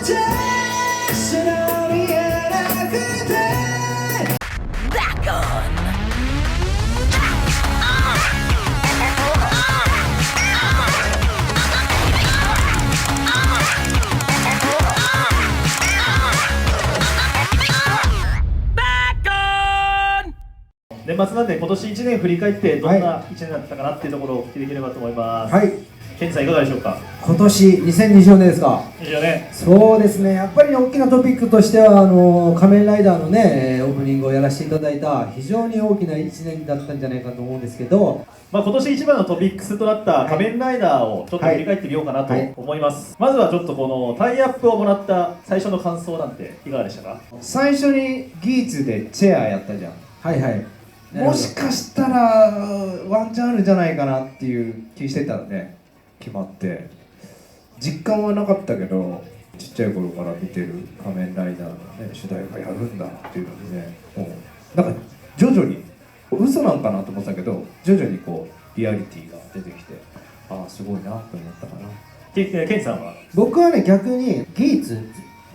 素直に言えなくて年末なんで今年1年振り返ってどんな1年だったかなっていうところをお聞きできればと思います。はい。ケンジさんいかがでしょうか。今年2024年ですか。24年。そうですね。やっぱり大きなトピックとしては仮面ライダーのねオープニングをやらせていただいた非常に大きな1年だったんじゃないかと思うんですけど、まあ今年一番のトピックスとなった仮面ライダーをちょっと振り返ってみようかなと思います。まずはちょっとこのタイアップをもらった最初の感想なんていかがでしたか。最初にギーツでチェアやったじゃん。はいはい。もしかしたらワンチャンあるんじゃないかなっていう気してたらね、決まって実感はなかったけど、ちっちゃい頃から見てる仮面ライダーの、ね、主題歌やるんだっていうのにね、もうなんか徐々に嘘なんかなと思ってたけど、徐々にこうリアリティが出てきて、ああすごいなと思ったかな。ケンジさんは。僕はね逆にギーツ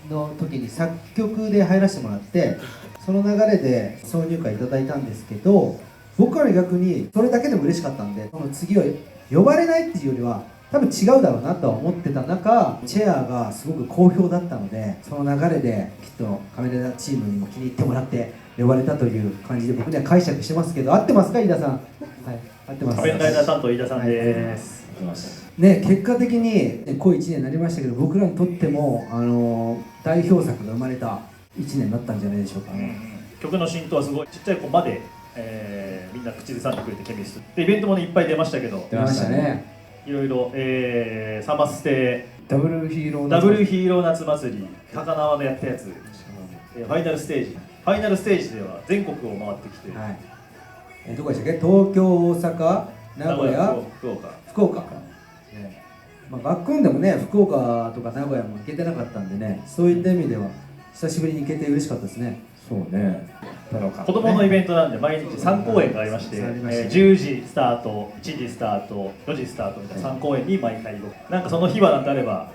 の時に作曲で入らせてもらって、その流れで挿入歌いただいたんですけど、僕はね逆にそれだけでも嬉しかったんで、その次は呼ばれないっていうよりは多分違うだろうなとは思ってた中、チェアがすごく好評だったので、その流れできっとカメライダーチームにも気に入ってもらって呼ばれたという感じで僕には解釈してますけど、合ってますか飯田さん。はい、合ってます。仮面ライダー担当飯田さんです。ね、結果的に濃い1年になりましたけど、僕らにとっても代表作が生まれた1年だったんじゃないでしょうかね。曲の浸透はすごい、ちっちゃい子まで、みんな口ずさんでくれて、ケミストでイベントもねいっぱい出ましたけど、出ましたね。いろいろ、サマステ、ダブルヒーロー夏祭り、高輪でやったやつ、ファイナルステージでは全国を回ってきて、はい、どこでしたっけ、東京、大阪、名古屋、福岡、まあ、バックオンでもね、福岡とか名古屋も行けてなかったんでね、そういった意味では久しぶりに行けて嬉しかったですね。そうね。子供のイベントなんで毎日3公演がありまして、10時スタート、1時スタート、4時スタートみたいな3公演に毎回なんかその日はなんてあれば。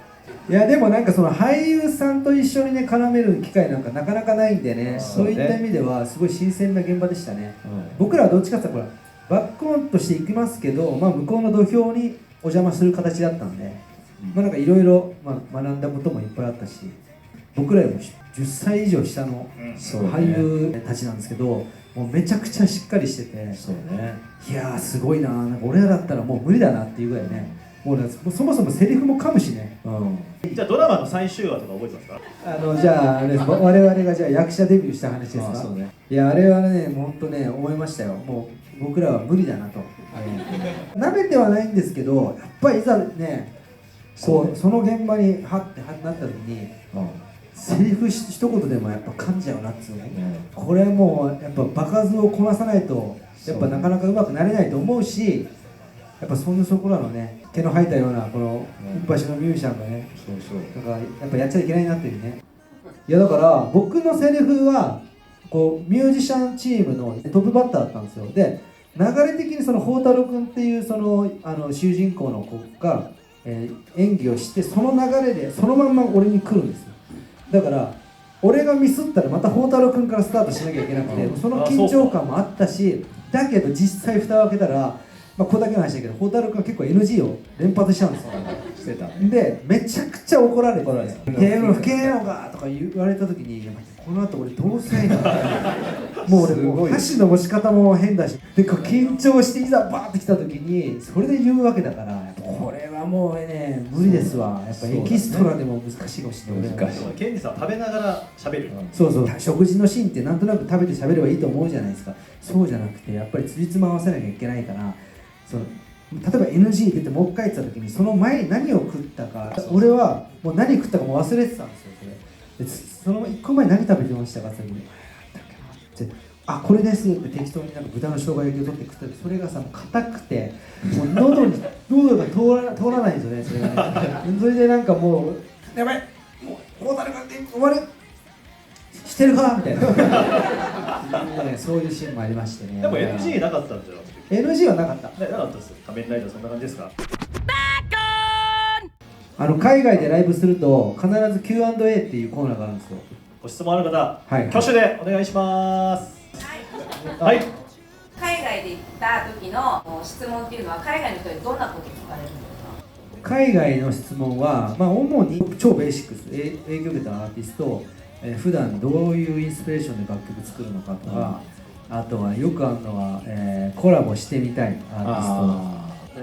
いやでもなんかその俳優さんと一緒にね絡める機会なんかなかなかないんでね、そういった意味ではすごい新鮮な現場でしたね。僕らはどっちかっていうとバックオンとして行きますけど、まあ、向こうの土俵にお邪魔する形だったんで、まあなんかいろいろ学んだこともいっぱいあったし、僕らよりも10歳以上下の俳優たちなんですけど、もうめちゃくちゃしっかりしてて、そうね。いやーすごいな、なんか俺らだったらもう無理だなっていうぐらいね、もうそもそもセリフも噛むしね。じゃあドラマの最終話とか覚えてますか。じゃああれ我々がじゃあ役者デビューした話ですか。そうね。いやあれはね、もう本当ね思いましたよ。もう僕らは無理だなと。なめてはないんですけど、やっぱりいざね、こうその現場にハッてなった時に、セリフ一言でもやっぱ噛んじゃうなっつうね、これもうやっぱ場数をこなさないとやっぱなかなかうまくなれないと思うし、やっぱそこらのね毛の生えたようなこの一発のミュージシャンがね、だからやっぱやっちゃいけないなっていうね。いやだから僕のセリフはこうミュージシャンチームのトップバッターだったんですよ。で流れ的にその宝太郎君っていうその主人公の子が、演技をして、その流れでそのまんま俺に来るんですよ。だから俺がミスったらまた宝太郎君からスタートしなきゃいけなくて、その緊張感もあったし、だけど実際蓋を開けたら、ここだけの話だけど宝太郎君は結構 NG を連発しちゃうんですよ。してたでめちゃくちゃ怒られて「ゲーム吹けねえのか!」とか言われた時に、この後俺どうせいいかなもう俺もう箸の持ち方も変だし、で緊張していざバーってきた時にそれで言うわけだから、これはもうね無理ですわ。やっぱエキストラでも難しいかもしれない。ケンジさんは食べながら喋る。そう食事のシーンってなんとなく食べて喋ればいいと思うじゃないですか。そうじゃなくてやっぱりつじつま合わせなきゃいけないから、例えば NG 出てもう一回言った時にその前に何を食ったか、俺はもう何食ったかも忘れてたんですよ。その1個前何食べてましたかって言ったら、あ、これですって適当になんか豚の生姜焼きを取って食ったら、それがさ硬くてもう喉が通らないんですよね。それがねそれでなんかもうやばい、もう大樽が終わるしてるかみたいなそういうシーンもありましてね。でも NG なかったんじゃなくて。 NG はなかった。なかったです。仮面ライダーそんな感じですか。海外でライブすると必ず Q&A っていうコーナーがあるんですよ。ご質問ある方、はい挙手でお願いします。はい。海外で行った時の質問っていうのは海外の人にどんなこと聞かれるんですか？海外の質問は、主に超ベーシックス、影響を受けたアーティスト、普段どういうインスピレーションで楽曲作るのかとか、あとはよくあるのは、コラボしてみたいアーティス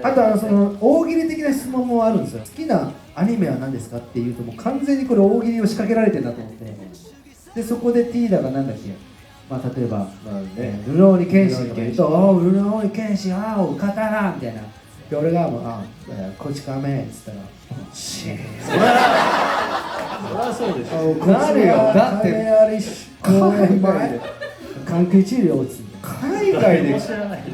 ト、あとはその大喜利的な質問もあるんですよ。好きなアニメは何ですかっていうと、もう完全にこれ大喜利を仕掛けられてるなと思って、でそこでティーダがなんだっけ、例えば、ルローニケンシンとか言うと、おう、ルローニケンシン、あお、刀みたいな。で、俺がもう、こち亀っつったら、シーン。そりゃそうでしょ。なるよ。だって、海外で関係治療をついて。海外で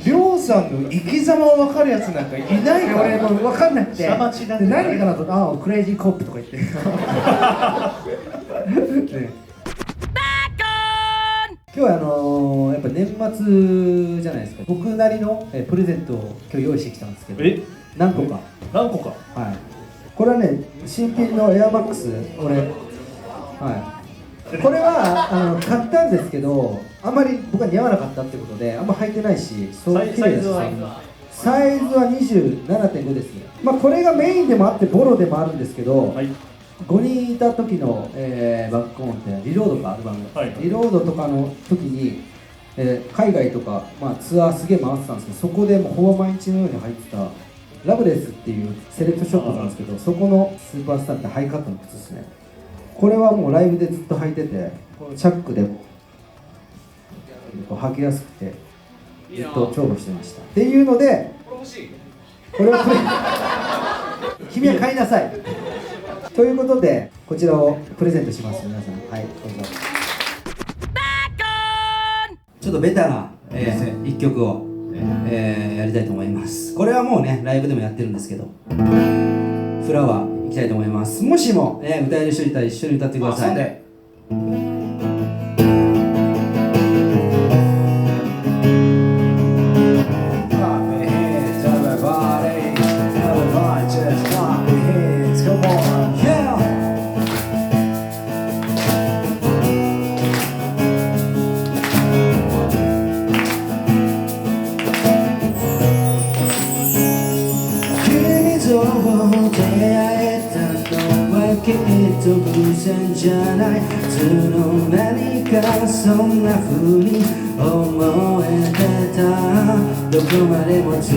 りょうさんの生き様を分かるやつなんかいないから。俺もう分かんなくて、下町だね。何かなと、クレイジーコップとか言って。今日はやっぱ年末じゃないですか。僕なりのプレゼントを今日用意してきたんですけど、何個か。何個か。はい。これはね、新品のエアマックス、これ。はい。これは買ったんですけど、あまり僕は似合わなかったってことで、あんま履いてないし、サイズは27.5 ですね。これがメインでもあって、ボロでもあるんですけど、はい、5人いた時の、バックオンってリロードかアルバム、リロードとかの時に、海外とか、ツアーすげえ回ってたんですけど、そこでもうほぼ毎日のように入ってたラブレスっていうセレクトショップなんですけど、そこのスーパースターってハイカットの靴ですね。これはもうライブでずっと履いてて、このチャックで履きやすくてずっと重宝してましたっていうので、これを君は買いなさいということで、こちらをプレゼントします。皆さん、はい、どうぞ。ちょっとベタな、1曲を、やりたいと思います。これはもうね、ライブでもやってるんですけど、フラワーいきたいと思います。もしも、歌える人いたら一緒に歌ってください。きっと偶然じゃない、いつの間にかそんな風に思えてた。どこまでも続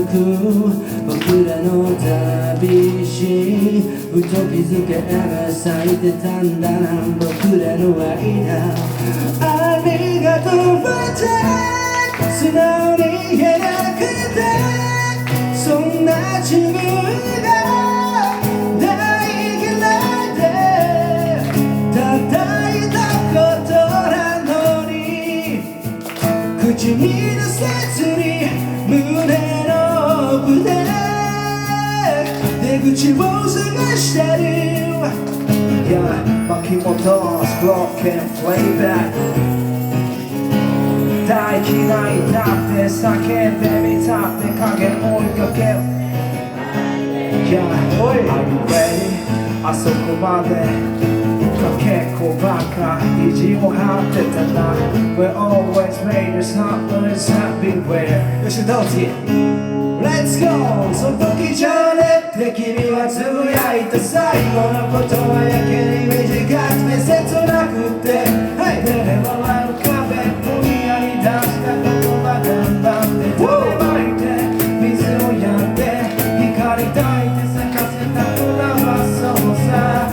く僕らの旅路、ふと気づけば咲いてたんだな、僕らの間。ありがとうって素直に言えなくて、そんな自分が口に出せずに胸の奥で出口を探してる。巻き戻す broken playback、 大嫌いだって叫んでみたって影追いかける。Are you ready？ あそこまで結構バカ意地を張ってたな。 We're always made us heartless everywhere。 よしどうぞ Let's go。 その時じゃねって君はつぶやいた最後のことはやけに短くて切なくて、手で笑う壁無理やり出した言葉頑張って種まいて水をやんで光抱いて咲かせたフラワー、そうさ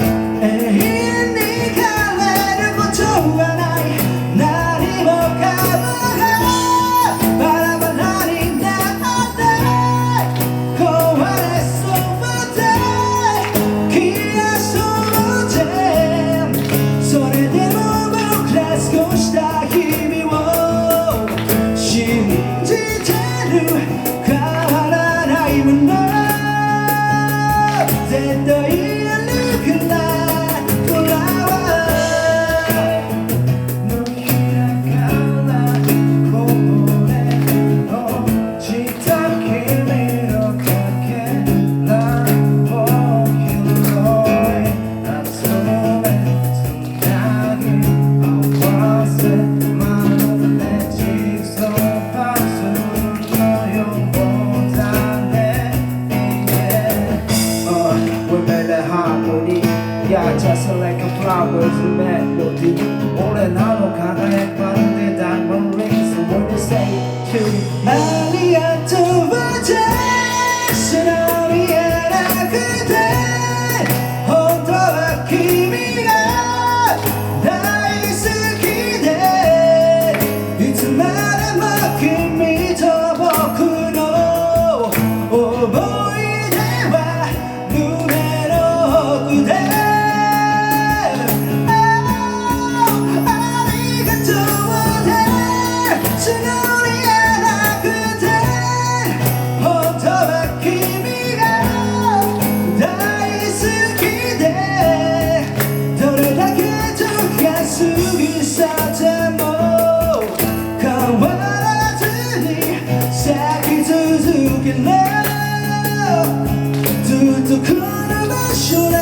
the harmony Yeah, just like a flower's melody 俺らの輝くまるで diamond rings So when you say to me ありがとう私の見えなくて本当は君が大好きでいつまでも君と僕の想い出は胸の奥でずっとこの場所で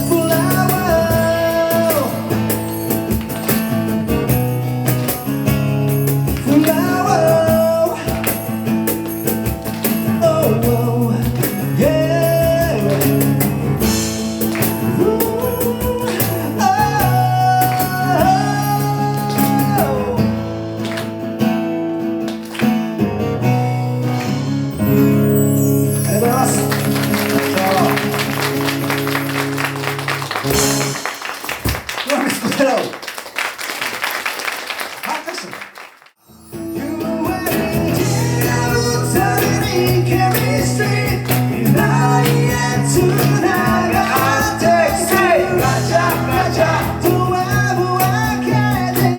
フラワーフラワー Oh yeah Oh